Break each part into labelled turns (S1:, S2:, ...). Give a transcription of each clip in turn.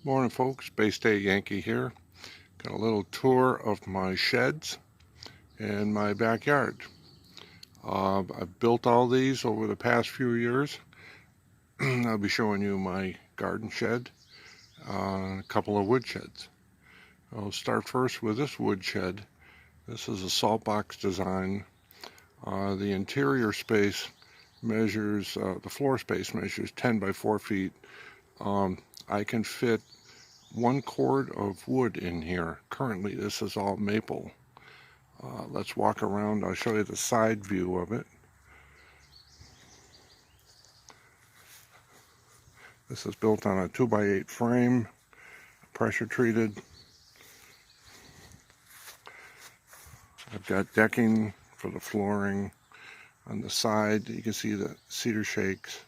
S1: Morning folks, Bay State Yankee here. Got a little tour of my sheds in my backyard. I've built all these over the past few years. I'll be showing you my garden shed, a couple of wood sheds. I'll start first with this wood shed. This is a Saltbox design. The interior space measures, the floor space measures 10 by 4 feet. I can fit one cord of wood in here. Currently this is all maple. Let's walk around. I'll show you the side view of it. This is built on a 2x8 frame, pressure treated. I've got decking for the flooring. On the side you can see the cedar shakes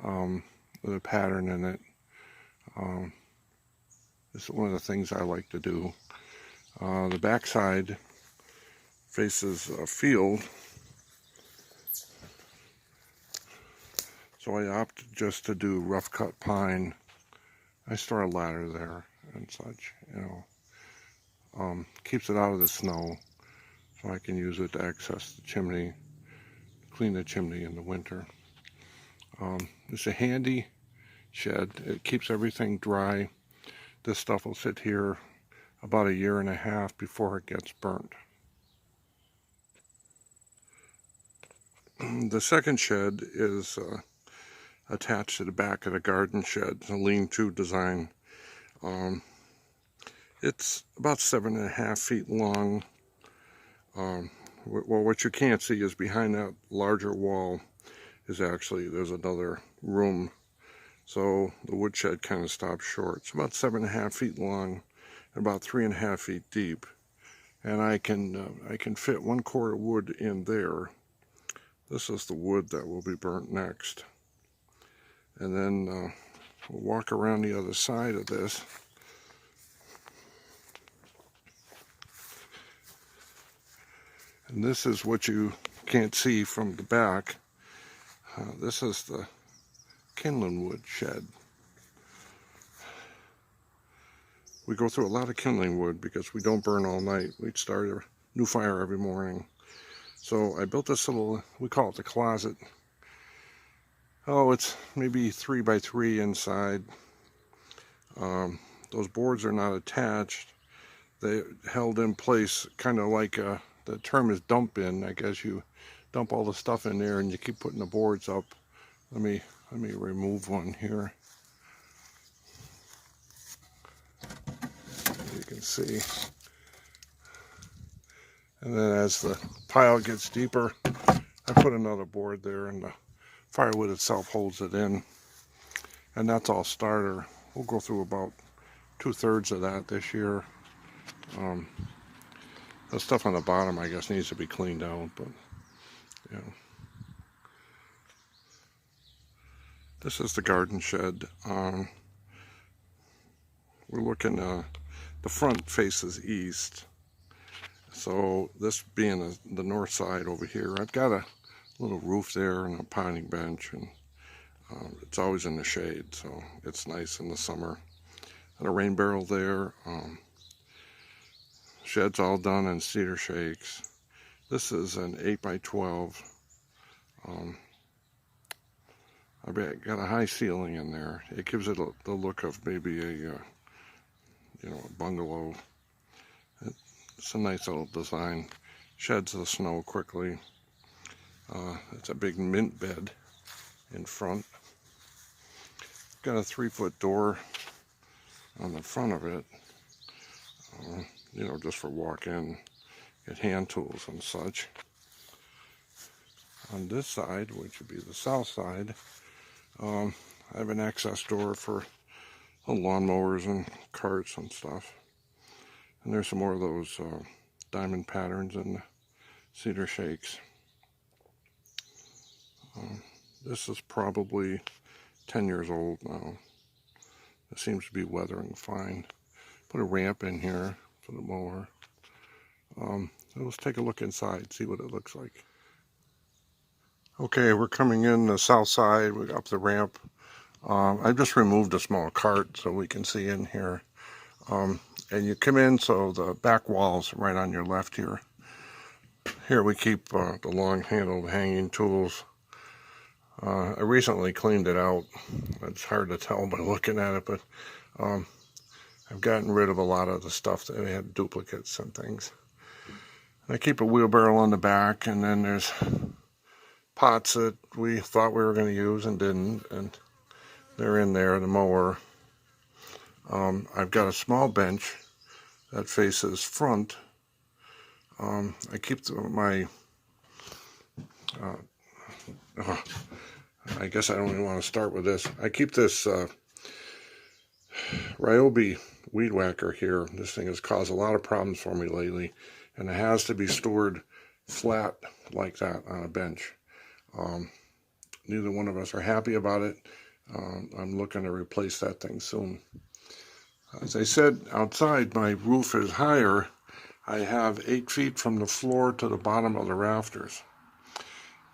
S1: with a pattern in it. This is one of the things I like to do. The back side faces a field, so I opted just to do rough cut pine. I store a ladder there and such, keeps it out of the snow, so I can use it to access the chimney, clean the chimney in the winter. It's a handy shed. It keeps everything dry. This stuff will sit here about 1.5 years before it gets burnt. The second shed is attached to the back of the garden shed. It's a lean-to design. It's about 7.5 feet long. Well, what you can't see is behind that larger wall is actually, there's another room. So the wood shed kind of stops short. It's about 7.5 feet long and about 3.5 feet deep. And I can fit one cord of wood in there. This is the wood that will be burnt next. And then we'll walk around the other side of this. And this is what you can't see from the back. This is the Kinlan wood shed. We go through a lot of kindling wood because we don't burn all night. We start a new fire every morning. So I built this little, we call it the closet. Oh, it's maybe 3 by 3 inside. Those boards are not attached. They're held in place kind of like, the term is dump in. I guess you dump all the stuff in there and you keep putting the boards up. Let me remove one here. You can see. And then as the pile gets deeper, I put another board there and the firewood itself holds it in. And that's all starter. We'll go through about 2/3 of that this year. The stuff on the bottom, I guess, needs to be cleaned out, but this is the garden shed. We're looking, the front faces east. So this being the north side over here, I've got a little roof there and a pining bench, and it's always in the shade, so it's nice in the summer. And a rain barrel there. Shed's all done in cedar shakes. This is an 8 by 12. I've got a high ceiling in there. It gives it the look of maybe a bungalow. It's a nice little design. Sheds the snow quickly. It's a big mint bed in front. Got a 3-foot door on the front of it. Just for walk-in, get hand tools and such. On this side, which would be the south side, I have an access door for lawnmowers and carts and stuff. And there's some more of those diamond patterns and cedar shakes. This is probably 10 years old now. It seems to be weathering fine. Put a ramp in here for the mower. Let's take a look inside, see what it looks like. Okay, we're coming in the south side. We got up the ramp. I just removed a small cart so we can see in here. And you come in, so the back wall's right on your left here. Here we keep the long-handled hanging tools. I recently cleaned it out. It's hard to tell by looking at it, but I've gotten rid of a lot of the stuff that had duplicates and things. And I keep a wheelbarrow on the back, and then there's pots that we thought we were going to use and didn't, and they're in there, the mower. I've got a small bench that faces front. I keep I guess I don't even want to start with this. I keep this Ryobi weed whacker here. This thing has caused a lot of problems for me lately, and it has to be stored flat like that on a bench. Neither one of us are happy about it. I'm looking to replace that thing soon. As I said, outside my roof is higher. I have 8 feet from the floor to the bottom of the rafters.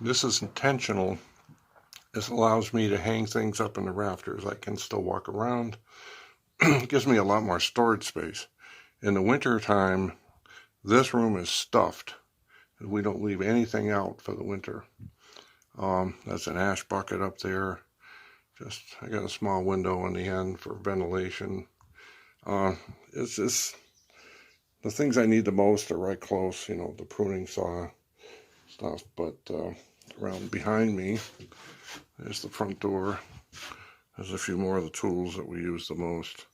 S1: This is intentional. This allows me to hang things up in the rafters. I can still walk around. It gives me a lot more storage space. In the winter time, this room is stuffed. We don't leave anything out for the winter. That's an ash bucket up there. I got a small window on the end for ventilation. It's just the things I need the most are right close, the pruning saw stuff. But around behind me, there's the front door. There's a few more of the tools that we use the most.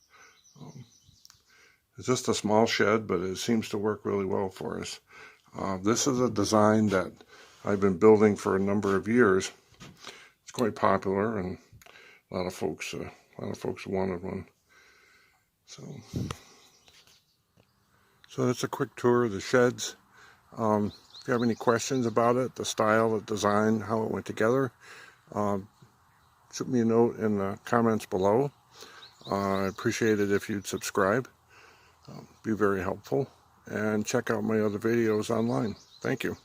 S1: It's just a small shed, but it seems to work really well for us. This is a design that I've been building for a number of years. It's quite popular, and a lot of folks wanted one. So that's a quick tour of the sheds. If you have any questions about it, the style, the design, how it went together, shoot me a note in the comments below. I appreciate it if you'd subscribe. Be very helpful. And check out my other videos online. Thank you.